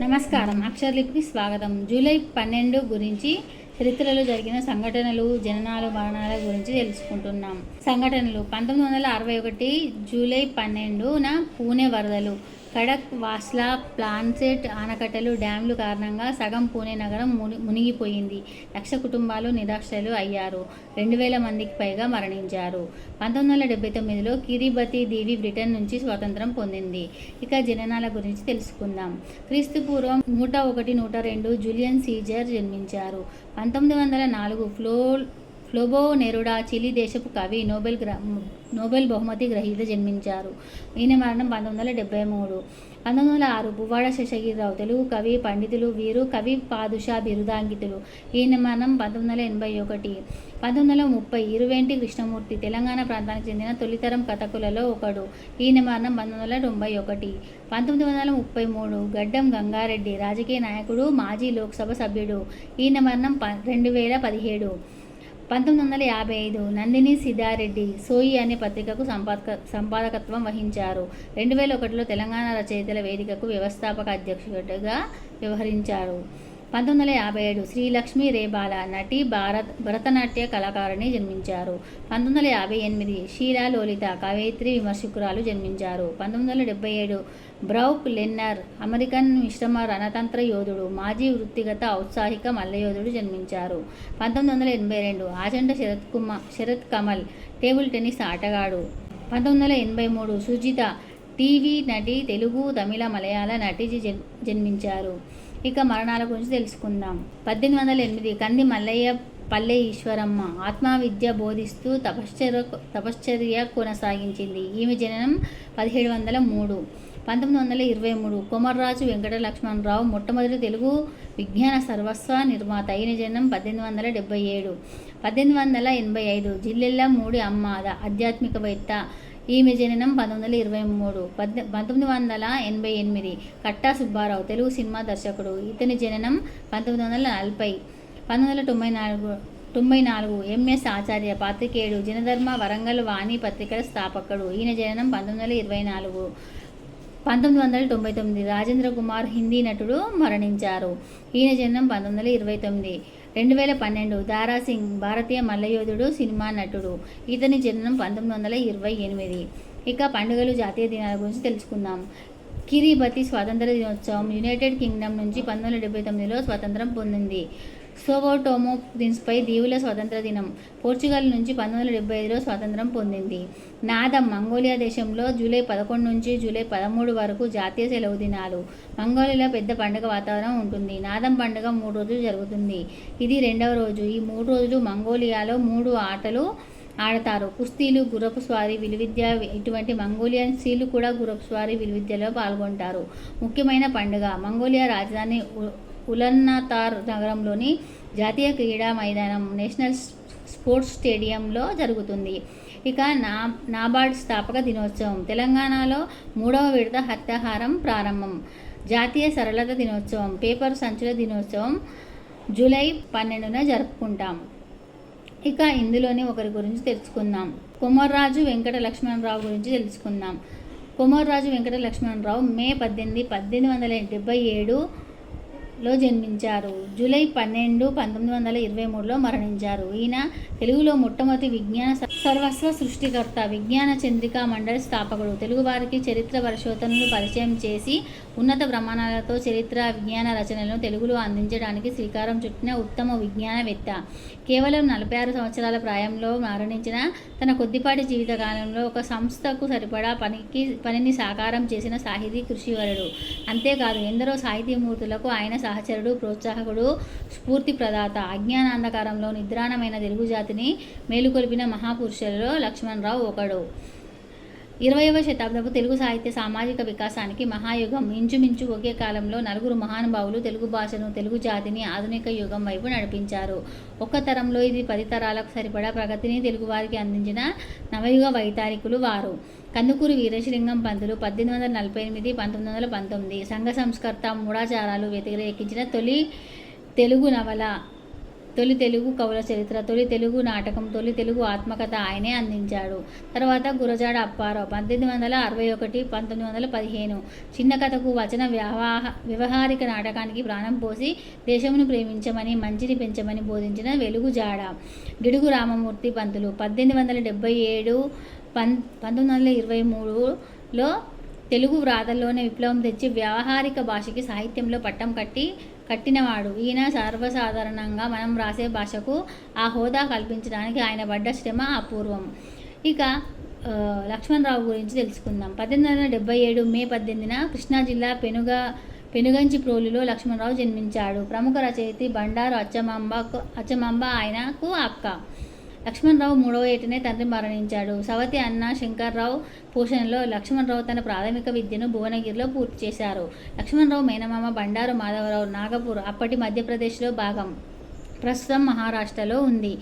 నమస్కారం. అక్షరలిపికి స్వాగతం. జూలై 12 గురించి చరిత్రలో జరిగిన సంఘటనలు, జననాలు, మరణాల గురించి తెలుసుకుంటున్నాం. సంఘటనలు 1961 జూలై 12న పూణె వరదలు. కడక్, వాస్లా, ప్లాన్సెట్ ఆనకట్టలు, డ్యాంలు కారణంగా సగం పూణె నగరం మునిగిపోయింది. 1,00,000 కుటుంబాలు నిరాశ్రయులు అయ్యారు. 2,000 మందికి పైగా మరణించారు. 1979లో కిరిబతి దీవి బ్రిటన్ నుంచి స్వాతంత్రం పొందింది. ఇక జననాల గురించి తెలుసుకుందాం. క్రీస్తుపూర్వం 101-102 జూలియన్ సీజర్ జన్మించారు. 1904 ఫ్లోబో నెరుడా చిలీ దేశపు కవి, నోబెల్ బహుమతి గ్రహీత జన్మించారు. ఈయన మరణం 1973. 1906 పువ్వాడ శేషగిరిరావు తెలుగు కవి, పండితులు. వీరు కవి పాదుషా బిరుదాంకితులు. ఈయన మరణం 1981. 1930 ఇరువేంటి కృష్ణమూర్తి తెలంగాణ ప్రాంతానికి చెందిన తొలితరం కథకులలో ఒకడు. ఈయన మరణం 1991. 1933 గడ్డం గంగారెడ్డి రాజకీయ నాయకుడు, మాజీ లోక్సభ సభ్యుడు. ఈయన మరణం 2017. 1955 నందిని సిద్ధారెడ్డి సోయి అనే పత్రికకు సంపాదకత్వం వహించారు. 2001లో తెలంగాణ రచయితల వేదికకు వ్యవస్థాపక అధ్యక్షుడిగా వ్యవహరించారు. 1957 శ్రీలక్ష్మి రేబాల నటి, భరతనాట్య కళాకారిణి జన్మించారు. 1958 షీలా లోలిత కవయిత్రి, విమర్శకురాలు జన్మించారు. 1977 బ్రౌక్ లెన్నర్ అమెరికన్ మిశ్రమ రణతంత్ర యోధుడు, మాజీ వృత్తిగత ఔత్సాహిక మల్లయోధుడు జన్మించారు. 1982 ఆచంట శరత్ కమల్ టేబుల్ టెన్నిస్ ఆటగాడు. 1983 సుజిత టీవీ నటి, తెలుగు, తమిళ, మలయాళ నటి జన్మించారు. ఇక మరణాల గురించి తెలుసుకుందాం. 1808 కంది మల్లయ్య పల్లె ఈశ్వరమ్మ ఆత్మవిద్య బోధిస్తూ తపశ్చర్య కొనసాగించింది. ఈమె జననం 1703. 1923 కొమర్రాజు వెంకట లక్ష్మణరావు మొట్టమొదటి తెలుగు విజ్ఞాన సర్వస్వ నిర్మాత. ఈయన జననం 1877. 1885 జిల్లెళ్ళ మూడి అమ్మ ఆధ్యాత్మికవేత్త. ఈమె జననం 1923. 1988 కట్టా సుబ్బారావు తెలుగు సినిమా దర్శకుడు. ఇతని జననం 1940. 1994 ఎంఎస్ ఆచార్య పాత్రికేయుడు, జనధర్మ, వరంగల్ వాణి పత్రికల స్థాపకుడు. ఈయన జననం 1924. 1999 రాజేంద్ర కుమార్ హిందీ నటుడు మరణించారు. ఈయన జననం 1929. 2012 దారాసింగ్ భారతీయ మల్లయోధుడు, సినిమా నటుడు. ఇతని జననం 1928. ఇక పండుగలు, జాతీయ దినాల గురించి తెలుసుకుందాం. కిరిబతి స్వాతంత్ర దినోత్సవం యునైటెడ్ కింగ్డమ్ నుంచి 1979లో స్వాతంత్రం పొందింది. సోవోటోమో ప్రిన్సిపై దీవుల స్వాతంత్ర దినం. పోర్చుగల్ నుంచి 1975లో స్వాతంత్రం పొందింది. నాదం మంగోలియా దేశంలో జూలై 11 నుంచి జూలై 13 వరకు జాతీయ సెలవు దినాలు. మంగోలియాలో పెద్ద పండుగ వాతావరణం ఉంటుంది. నాదం పండుగ 3 రోజులు జరుగుతుంది. ఇది 2వ రోజు. ఈ 3 రోజులు మంగోలియాలో 3 ఆటలు ఆడతారు. కుస్తీలు, గుర్రపు స్వారీ, విలువిద్య. ఇటువంటి మంగోలియన్ స్త్రీలు కూడా గుర్రపు స్వారీ, విలువిద్యలో పాల్గొంటారు. ముఖ్యమైన పండుగ మంగోలియా రాజధాని ఉలన్నాతార్ నగరంలోని జాతీయ క్రీడా మైదానం నేషనల్ స్పోర్ట్స్ స్టేడియంలో జరుగుతుంది. ఇక నాబార్డ్ స్థాపక దినోత్సవం. తెలంగాణలో 3వ విడత హత్యాహారం ప్రారంభం. జాతీయ సరళత దినోత్సవం, పేపర్ సంచుల దినోత్సవం జూలై 12న జరుపుకుంటాం. ఇక ఇందులోనే ఒకరి గురించి తెలుసుకుందాం. కొమర్రాజు వెంకట లక్ష్మణరావు గురించి తెలుసుకుందాం. కొమర్రాజు వెంకట లక్ష్మణరావు మే 18, 1877లో జన్మించారు. జూలై 12, 1923లో మరణించారు. ఈయన తెలుగులో మొట్టమొదటి విజ్ఞాన సర్వస్వ సృష్టికర్త, విజ్ఞాన చంద్రికా మండలి స్థాపకుడు. తెలుగువారికి చరిత్ర పరిశోధనలు పరిచయం చేసి ఉన్నత ప్రమాణాలతో చరిత్ర, విజ్ఞాన రచనలను తెలుగులో అందించడానికి శ్రీకారం చుట్టిన ఉత్తమ విజ్ఞానవేత్త. కేవలం 46 సంవత్సరాల ప్రాయంలో మరణించిన తన కొద్దిపాటి జీవితకాలంలో ఒక సంస్థకు సరిపడా పనిని సాకారం చేసిన సాహితీ కృషివరుడు. అంతేకాదు ఎందరో సాహితీమూర్తులకు ఆయన సహచరుడు, ప్రోత్సాహకుడు, స్ఫూర్తి ప్రదాత. అజ్ఞానాంధకారంలో నిద్రాణమైన తెలుగు జాతిని మేలుకొల్పిన మహాపురుషులలో లక్ష్మణరావు ఒకడు. 20వ శతాబ్దపు తెలుగు సాహిత్య సామాజిక వికాసానికి మహాయుగం. ఇంచుమించు ఒకే కాలంలో 4 మహానుభావులు తెలుగు భాషను, తెలుగు జాతిని ఆధునిక యుగం వైపు నడిపించారు. ఒక్క తరంలో ఇది 10 తరాలకు సరిపడా ప్రగతిని తెలుగువారికి అందించిన నవయుగ వైతాళికులు వారు. కందుకూరి వీరేశలింగం పంతులు 1848, 1919 సంఘ సంస్కర్త, మూఢాచారాలు వ్యతిరేకించిన తొలి తెలుగు నవల తొలి తెలుగు కవుల చరిత్ర, తొలి తెలుగు నాటకం, తొలి తెలుగు ఆత్మకథ ఆయనే అందించాడు. తర్వాత గురజాడ అప్పారావు 1861 1915 చిన్న కథకు వచన వ్యవహారిక నాటకానికి ప్రాణం పోసి దేశమును ప్రేమించమని మంచిని పెంచమని బోధించిన వెలుగు జాడ. గిడుగు రామమూర్తి పంతులు 1877 1923లో తెలుగు వ్రాతల్లోనే విప్లవం తెచ్చి వ్యావహారిక భాషకి సాహిత్యంలో పట్టం కట్టినవాడు. ఈయన సర్వసాధారణంగా మనం రాసే భాషకు ఆ హోదా కల్పించడానికి ఆయన పడ్డ శ్రమ అపూర్వం. ఇక లక్ష్మణరావు గురించి తెలుసుకుందాం. 1877 మే 18న కృష్ణా జిల్లా పెనుగంచిప్రోలులో లక్ష్మణరావు జన్మించాడు. ప్రముఖ రచయిత్రి బండారు అచ్చమాంబ ఆయనకు అక్క. లక్ష్మణరావు 3వ ఏటనే తండ్రి మరణించాడు. సవతి అన్న శంకర్రావు పోషణలో లక్ష్మణరావు తన ప్రాథమిక విద్యను భువనగిరిలో పూర్తి చేశారు. లక్ష్మణరావు మేనమామ బండారు మాధవరావు నాగపూర్ అప్పటి మధ్యప్రదేశ్లో భాగం, ప్రస్తుతం మహారాష్ట్రలో ఉంది.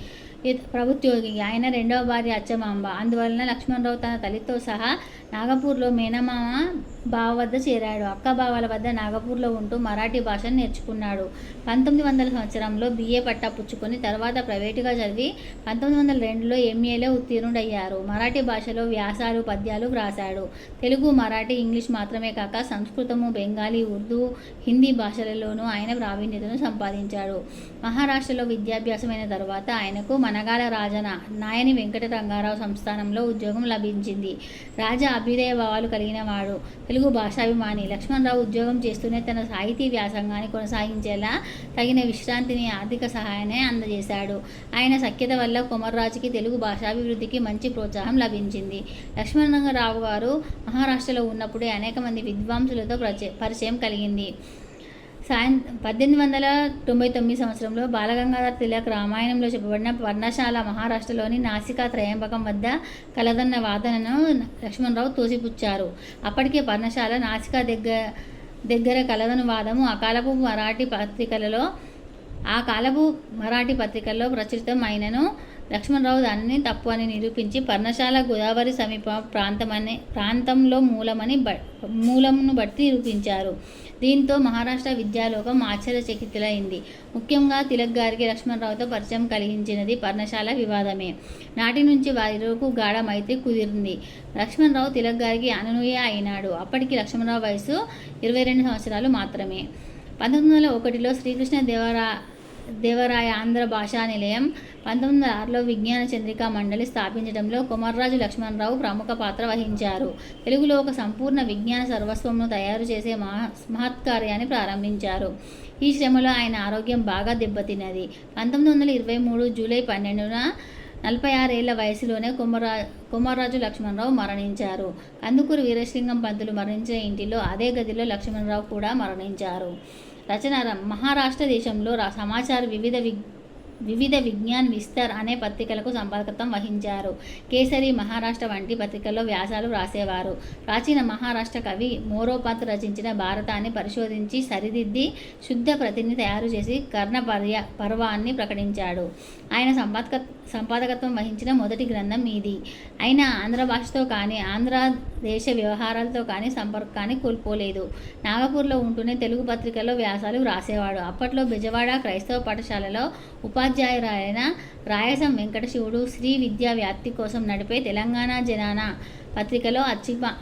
ప్రభుత్యోగి. ఆయన రెండవ భార్య అచ్చమాంబ. అందువలన లక్ష్మణరావు తన తల్లితో సహా నాగపూర్లో మేనమామ బావ వద్ద చేరాడు. అక్క బావల వద్ద నాగపూర్లో ఉంటూ మరాఠీ భాషను నేర్చుకున్నాడు. 1900 సంవత్సరంలో BA పట్టా పుచ్చుకొని తర్వాత ప్రైవేటుగా చదివి 1902లో MAలో ఉత్తీర్ణుడయ్యారు. మరాఠీ భాషలో వ్యాసాలు, పద్యాలు వ్రాశాడు. తెలుగు, మరాఠీ, ఇంగ్లీష్ మాత్రమే కాక సంస్కృతము, బెంగాలీ, ఉర్దూ, హిందీ భాషలలోనూ ఆయన ప్రావీణ్యతను సంపాదించాడు. మహారాష్ట్రలో విద్యాభ్యాసమైన తర్వాత ఆయనకు మనగాల రాజన నాయని వెంకట రంగారావు సంస్థానంలో ఉద్యోగం లభించింది. రాజా అభ్యుదయ భావాలు కలిగిన వాడు, తెలుగు భాషాభిమాని. లక్ష్మణరావు ఉద్యోగం చేస్తూనే తన సాహితీ వ్యాసంగాన్ని కొనసాగించేలా తగిన విశ్రాంతిని, ఆర్థిక సహాయాన్ని అందజేశాడు. ఆయన సఖ్యత వల్ల కొమర్రాజుకి తెలుగు భాషాభివృద్ధికి మంచి ప్రోత్సాహం లభించింది. లక్ష్మణరావు గారు మహారాష్ట్రలో ఉన్నప్పుడే అనేక మంది విద్వాంసులతో పరిచయం కలిగింది. 1899 సంవత్సరంలో బాలగంగాధర తిలక్ రామాయణంలో చెప్పబడిన పర్ణశాల మహారాష్ట్రలోని నాసికా త్రయంబకం వద్ద కలదన్న వాదనను లక్ష్మణరావు తోసిపుచ్చారు. అప్పటికే పర్ణశాల నాసికా దగ్గర కలదను వాదము ఆ కాలపు మరాఠీ పత్రికల్లో ప్రచురితం అయినను లక్ష్మణరావు దానిని తప్పు అని నిరూపించి పర్ణశాల గోదావరి సమీప ప్రాంతంలో మూలమును బట్టి నిరూపించారు. దీంతో మహారాష్ట్ర విద్యాలోకం ఆశ్చర్యచకితులైంది. ముఖ్యంగా తిలక్ గారికి లక్ష్మణరావుతో పరిచయం కలిగించినది పర్ణశాల వివాదమే. నాటి నుంచి వారిరువుకు గాఢ మైత్రి కుదిరింది. లక్ష్మణరావు తిలక్ గారికి అనునూయ అయినాడు. అప్పటికి లక్ష్మణరావు వయసు 22 సంవత్సరాలు మాత్రమే. 1901లో శ్రీకృష్ణ దేవరాయ ఆంధ్ర భాషా నిలయం, 1906లో విజ్ఞాన చంద్రికా మండలి స్థాపించడంలో కొమర్రాజు లక్ష్మణరావు ప్రముఖ పాత్ర వహించారు. తెలుగులో ఒక సంపూర్ణ విజ్ఞాన సర్వస్వంను తయారు చేసే మహత్కార్యాన్ని ప్రారంభించారు. ఈ శ్రమలో ఆయన ఆరోగ్యం బాగా దెబ్బతిన్నది. 1923 జూలై 12న 46 ఏళ్ల వయసులోనే కొమర్రాజు లక్ష్మణరావు మరణించారు. కందుకూరు వీరేశలింగం పంతులు మరణించిన ఇంటిలో అదే గదిలో లక్ష్మణరావు కూడా మరణించారు. రచన మహారాష్ట్ర దేశంలో సమాచార వివిధ విజ్ఞాన్ విస్తర్ అనే పత్రికలకు సంపాదకత్వం వహించారు. కేసరి, మహారాష్ట్ర వంటి పత్రికల్లో వ్యాసాలు రాసేవారు. ప్రాచీన మహారాష్ట్ర కవి మోరోపంత్ రచించిన భారతాన్ని పరిశోధించి సరిదిద్ది శుద్ధ ప్రతిని తయారు చేసి కర్ణ పర్వాన్ని ప్రకటించాడు. ఆయన సంపాదకత్వం వహించిన మొదటి గ్రంథం ఇది. ఆయన ఆంధ్ర భాషతో కానీ ఆంధ్ర దేశ వ్యవహారాలతో కానీ సంపర్కాన్ని కోల్పోలేదు. నాగపూర్లో ఉంటూనే తెలుగు పత్రికల్లో వ్యాసాలు రాసేవాడు. అప్పట్లో బెజవాడ క్రైస్తవ పాఠశాలలో ఉపాధ్యాయురాలైన రాయసం వెంకటశివుడు శ్రీ విద్యా వ్యాప్తి కోసం నడిపే తెలంగాణ జనాన పత్రికలో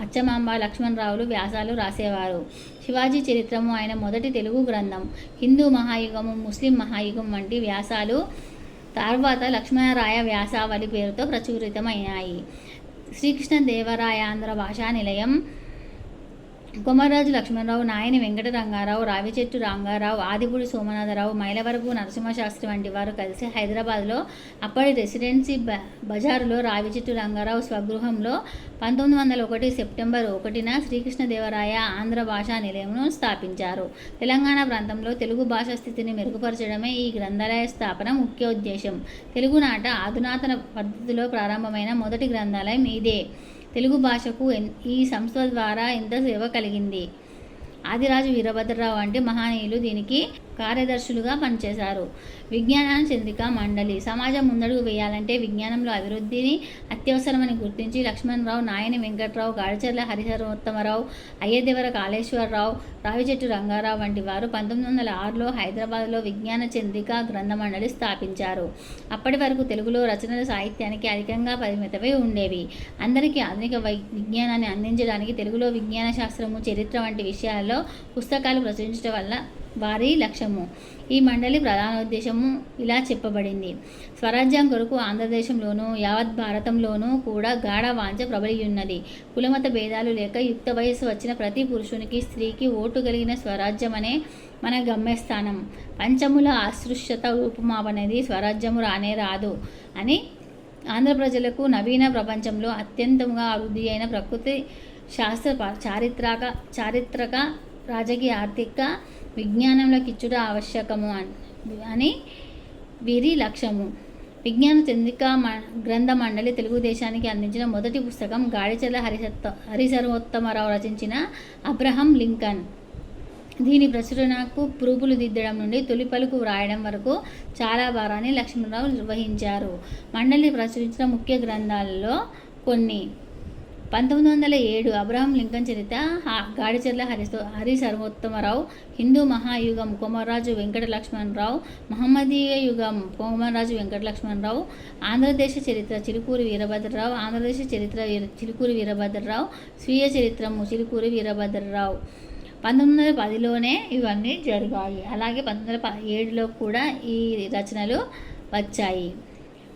అచ్చమాంబ లక్ష్మణరావులు వ్యాసాలు రాసేవారు. శివాజీ చరిత్రము ఆయన మొదటి తెలుగు గ్రంథం. హిందూ మహాయుగము, ముస్లిం మహాయుగం వంటి వ్యాసాలు తర్వాత లక్ష్మణరాయ వ్యాసావళి పేరుతో ప్రచురితమయ్యాయి. శ్రీకృష్ణ దేవరాయ ఆంధ్ర భాషా నిలయం, కొమర్రాజు లక్ష్మణరావు, నాయని వెంకట రంగారావు, రావిచెట్టు రంగారావు, ఆదిపూడి సోమనాథరావు, మైలవరపు నరసింహశాస్త్రి వంటి వారు కలిసి హైదరాబాద్లో అప్పటి రెసిడెన్సీ బజారులో రావిచెట్టు రంగారావు స్వగృహంలో 1901 సెప్టెంబర్ 1న శ్రీకృష్ణదేవరాయ ఆంధ్ర భాషా నిలయంను స్థాపించారు. తెలంగాణ ప్రాంతంలో తెలుగు భాషా స్థితిని మెరుగుపరచడమే ఈ గ్రంథాలయ స్థాపన ముఖ్య ఉద్దేశం. తెలుగునాట అధునాతన పద్ధతిలో ప్రారంభమైన మొదటి గ్రంథాలయం ఇదే. తెలుగు భాషకు ఈ సంస్థ ద్వారా ఎంత సేవ కలిగింది. ఆదిరాజు వీరభద్రరావు వంటి మహనీయులు దీనికి కార్యదర్శులుగా పనిచేశారు. విజ్ఞాన చంద్రిక మండలి సమాజం ముందడుగు వేయాలంటే విజ్ఞానంలో అభివృద్ధిని అత్యవసరమని గుర్తించి లక్ష్మణరావు, నాయని వెంకట్రావు, గాడిచెర్ల హరిహరోత్తమరావు, అయ్యదేవర కాళేశ్వరరావు, రావిచెట్టు రంగారావు వంటి వారు 1906లో హైదరాబాద్లో విజ్ఞాన చంద్రిక గ్రంథ మండలి స్థాపించారు. అప్పటి వరకు తెలుగులో రచనలు సాహిత్యానికి అధికంగా పరిమితమై ఉండేవి. అందరికీ ఆధునిక విజ్ఞానాన్ని అందించడానికి తెలుగులో విజ్ఞాన శాస్త్రము, చరిత్ర వంటి విషయాల్లో పుస్తకాలు ప్రచురించడం వల్ల వారి లక్ష్యము. ఈ మండలి ప్రధానోద్దేశము ఇలా చెప్పబడింది. స్వరాజ్యం కొరకు ఆంధ్రదేశంలోనూ యావత్ భారతంలోనూ కూడా గాఢ వాంఛ ప్రబలియున్నది. కులమత భేదాలు లేక యుక్త వయస్సు వచ్చిన ప్రతి పురుషునికి, స్త్రీకి ఓటు కలిగిన స్వరాజ్యమనే మన గమ్యస్థానం. పంచముల అస్పృశ్యత రూపుమాపనేది స్వరాజ్యము రానే రాదు అని ఆంధ్ర ప్రజలకు నవీన ప్రపంచంలో అత్యంతంగా అభివృద్ధి అయిన ప్రకృతి శాస్త్ర, చారిత్రక, రాజకీయ, ఆర్థిక విజ్ఞానంలో కిచ్చుట ఆవశ్యకము అని వీరి లక్ష్యము. విజ్ఞాన చంద్రిక గ్రంథ మండలి తెలుగుదేశానికి అందించిన మొదటి పుస్తకం గాడిచెర్ల హరిహరోత్తమరావు రచించిన అబ్రహం లింకన్. దీని ప్రచురణకు ప్రూపులు దిద్దడం నుండి తొలి పలుకు వ్రాయడం వరకు చాలా భారాన్ని లక్ష్మణరావు నిర్వహించారు. మండలి ప్రచురించిన ముఖ్య గ్రంథాలలో కొన్ని: 1907 అబ్రహం లింకన్ చరిత్ర, గాడిచెర్ల హరిహరోత్తమరావు, హిందూ మహాయుగం కొమర్రాజు వెంకట లక్ష్మణరావు, మహమ్మదీయ యుగం కొమర్రాజు వెంకట లక్ష్మణరావు, ఆంధ్రదేశ చరిత్ర చిలుకూరి వీరభద్రరావు, ఆంధ్రదేశ చరిత్ర చిలుకూరి వీరభద్రరావు, స్వీయ చరిత్రము చిలుకూరి వీరభద్రరావు. 1910లోనే ఇవన్నీ జరిగాయి. అలాగే 1917లో కూడా ఈ రచనలు వచ్చాయి.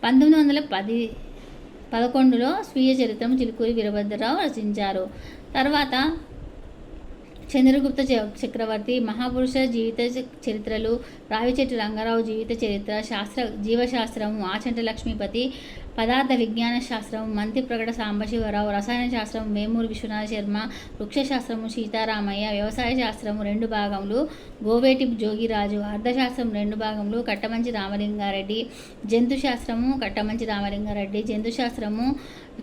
1911లో స్వీయ చరిత్రము చిలుకూరి వీరభద్రరావు రచించారు. తర్వాత చంద్రగుప్త చక్రవర్తి మహాపురుష జీవిత చరిత్రలు, రావిచెట్టు రంగారావు జీవిత చరిత్ర, జీవశాస్త్రము ఆచంట లక్ష్మీపతి, పదార్థ విజ్ఞాన శాస్త్రం మంత్రి ప్రగడ సాంబశివరావు, రసాయన శాస్త్రం వేమూరి విశ్వనాథ శర్మ, వృక్షశాస్త్రము సీతారామయ్య, వ్యవసాయ శాస్త్రము 2 భాగములు గోవేటి జోగిరాజు, అర్థశాస్త్రం 2 భాగములు కట్టమంచి రామలింగారెడ్డి, జంతుశాస్త్రము కట్టమంచి రామలింగారెడ్డి, జంతుశాస్త్రము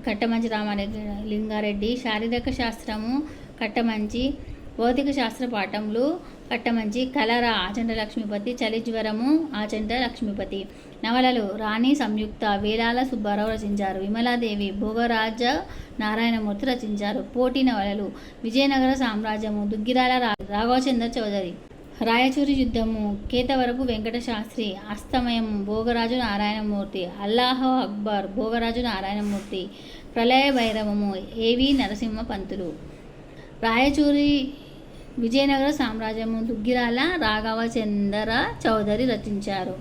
కట్టమంచి రామలింగారెడ్డి, శారీరక శాస్త్రము కట్టమంచి, భౌతిక శాస్త్ర పాఠములు కట్టమంచి, కలర ఆచంట లక్ష్మీపతి, చలిజ్వరము ఆచంట లక్ష్మీపతి. నవలలు రాణి సంయుక్త వేలాల సుబ్బారావు రచించారు. విమలాదేవి భోగరాజ నారాయణమూర్తి రచించారు. పోటీ నవలలు విజయనగర సామ్రాజ్యము దుగ్గిరాల రాఘవచంద్ర చౌదరి, రాయచూరి యుద్ధము కేతవరపు వెంకట శాస్త్రి, అస్తమయము భోగరాజు నారాయణమూర్తి, అల్లాహో అక్బర్ భోగరాజు నారాయణమూర్తి, ప్రళయ భైరవము ఏవి నరసింహ పంతులు. రాయచూరి విజయనగర సామ్రాజ్యము దుగ్గిరాల రాఘవచంద్ర చౌదరి రచించారు.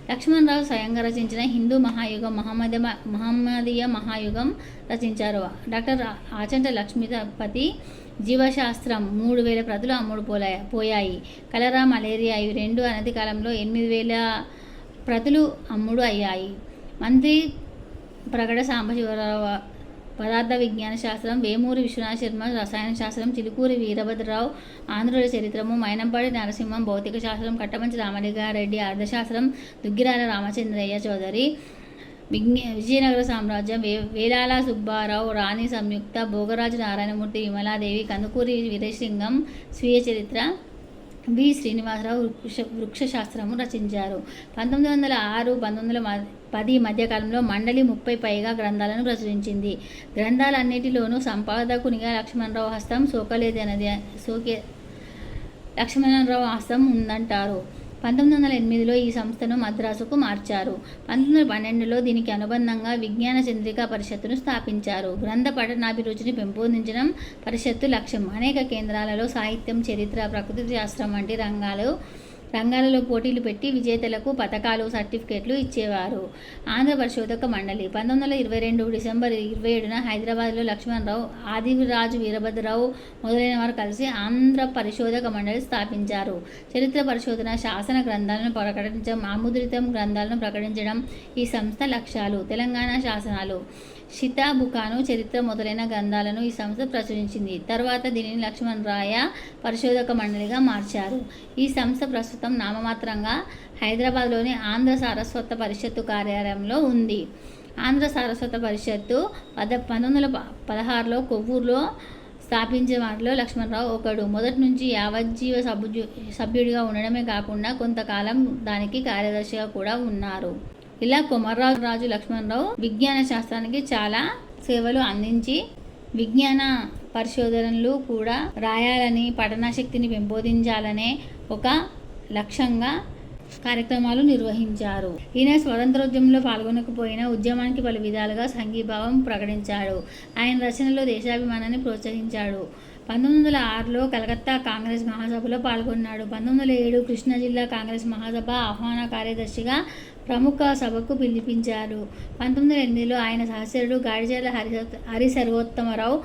లక్ష్మణరావు స్వయంగా రచించిన హిందూ మహాయుగం మహమ్మదీయ మహాయుగం రచించారు. డాక్టర్ ఆచంట లక్ష్మీపతి జీవశాస్త్రం 3000 ప్రతులు అమ్ముడు పోయాయి. కలరా, మలేరియా ఇవి 2 అనతి కాలంలో 8000 ప్రతులు అమ్ముడు అయ్యాయి. మంత్రి ప్రగడ సాంబశివరావు పదార్థ విజ్ఞాన శాస్త్రం, వేమూరి విశ్వనాథ శర్మ రసాయన శాస్త్రం, చిలుకూరి వీరభద్రరావు ఆంధ్రుల చరిత్రము, మైనంపాడి నరసింహం భౌతిక శాస్త్రం, కట్టమంచి రామలింగారెడ్డి అర్థశాస్త్రం, దుగ్గిరాల రామచంద్రయ్య చౌదరి విజయనగర సామ్రాజ్యం, వేలాల సుబ్బారావు రాణి సంయుక్త, భోగరాజు నారాయణమూర్తి, విమలాదేవి, కందుకూరి వీరేశలింగం స్వీయ చరిత్ర, వి శ్రీనివాసరావు వృక్షశాస్త్రము రచించారు. 1906-1910 మధ్యకాలంలో మండలి 30 పైగా గ్రంథాలను ప్రచురించింది. గ్రంథాలన్నిటిలోనూ సంపాదకునిగా లక్ష్మణరావు హస్తం లక్ష్మణరావు హస్తం ఉందంటారు. 1908లో ఈ సంస్థను మద్రాసుకు మార్చారు. 1912లో దీనికి అనుబంధంగా విజ్ఞాన చంద్రికా పరిషత్తును స్థాపించారు. గ్రంథ పఠనాభిరుచిని పెంపొందించడం పరిషత్తు లక్ష్యం. అనేక కేంద్రాలలో సాహిత్యం, చరిత్ర, ప్రకృతి శాస్త్రం వంటి రంగాలలో పోటీలు పెట్టి విజేతలకు పతకాలు, సర్టిఫికేట్లు ఇచ్చేవారు. ఆంధ్ర పరిశోధక మండలి 1922 డిసెంబర్ 27న హైదరాబాద్లో లక్ష్మణరావు, ఆదిరాజు వీరభద్రరావు మొదలైన వారు కలిసి ఆంధ్ర పరిశోధక మండలి స్థాపించారు. చరిత్ర పరిశోధన, శాసన గ్రంథాలను ప్రకటించడం, ఆముద్రితం గ్రంథాలను ప్రకటించడం ఈ సంస్థ లక్ష్యాలు. తెలంగాణ శాసనాలు, శితాబుకాను, చరిత్ర మొదలైన గ్రంథాలను ఈ సంస్థ ప్రచురించింది. తర్వాత దీనిని లక్ష్మణరాయ పరిశోధక మండలిగా మార్చారు. ఈ సంస్థ ప్రస్తుతం నామమాత్రంగా హైదరాబాద్లోని ఆంధ్ర సారస్వత పరిషత్తు కార్యాలయంలో ఉంది. ఆంధ్ర సారస్వత పరిషత్తు 1916లో కొవ్వూరులో స్థాపించిన వారిలో లక్ష్మణరావు ఒకడు. మొదటి నుంచి యావజ్జీవ సభ్యుడిగా ఉండడమే కాకుండా కొంతకాలం దానికి కార్యదర్శిగా కూడా ఉన్నారు. ఇలా కొమర్రాజు లక్ష్మణరావు విజ్ఞాన శాస్త్రానికి చాలా సేవలు అందించి విజ్ఞాన పరిశోధనలు కూడా రాయాలని, పఠనాశక్తిని పెంపొందించాలనే ఒక లక్ష్యంగా కార్యక్రమాలు నిర్వహించారు. ఈయన స్వతంత్రోద్యమంలో పాల్గొనకపోయినా ఉద్యమానికి పలు విధాలుగా సంఘీభావం ప్రకటించాడు. ఆయన రచనలో దేశాభిమానాన్ని ప్రోత్సహించాడు. 1906లో కలకత్తా కాంగ్రెస్ మహాసభలో పాల్గొన్నాడు. 1907 కృష్ణా జిల్లా కాంగ్రెస్ మహాసభ ఆహ్వాన కార్యదర్శిగా ప్రముఖ సభకు పిలిపించారు. 1908లో ఆయన సహచరుడు గాడిచర్ల హరిసర్వోత్తమరావు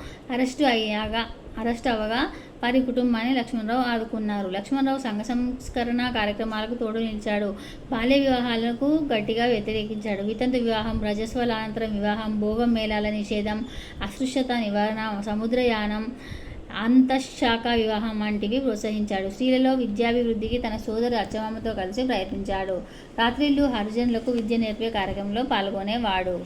అరెస్టు అవగా వారి కుటుంబాన్ని లక్ష్మణరావు ఆదుకున్నారు. లక్ష్మణరావు సంఘ సంస్కరణ కార్యక్రమాలకు తోడు నిలిచాడు. బాల్య వివాహాలకు గట్టిగా వ్యతిరేకించాడు. వితంతు వివాహం, రజస్వల అనంతరం వివాహం, భోగం మేళాల నిషేధం, అస్పృశ్యత నివారణ, సముద్రయానం, అంతఃశాఖ వివాహం వంటివి ప్రోత్సహించాడు. స్త్రీలలో విద్యాభివృద్ధికి తన సోదరు అచ్చమామతో కలిసి ప్రయత్నించాడు. రాత్రిళ్ళు హరిజనులకు విద్య నేర్పే కార్యక్రమంలో పాల్గొనేవాడు.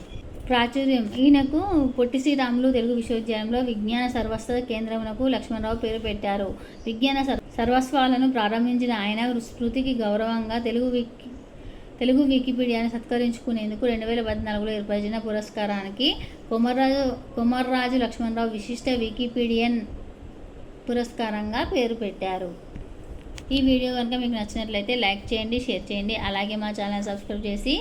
ప్రాచుర్యం. ఈయనకు పొట్టి శ్రీరాములు తెలుగు విశ్వవిద్యాలయంలో విజ్ఞాన సర్వస్వ కేంద్రమునకు లక్ష్మణరావు పేరు పెట్టారు. విజ్ఞాన సర్వస్వాలను ప్రారంభించిన ఆయన స్మృతికి గౌరవంగా తెలుగు వికీపీడియాను సత్కరించుకునేందుకు 2014లో ఏర్పరిచిన పురస్కారానికి కొమర్రాజు లక్ష్మణరావు విశిష్ట వికీపీడియన్ పురస్కారంగా పేరు పెట్టారు. ఈ వీడియో కనుక మీకు నచ్చినట్లయితే లైక్ చేయండి, షేర్ చేయండి. అలాగే మా ఛానల్ సబ్స్క్రైబ్ చేసి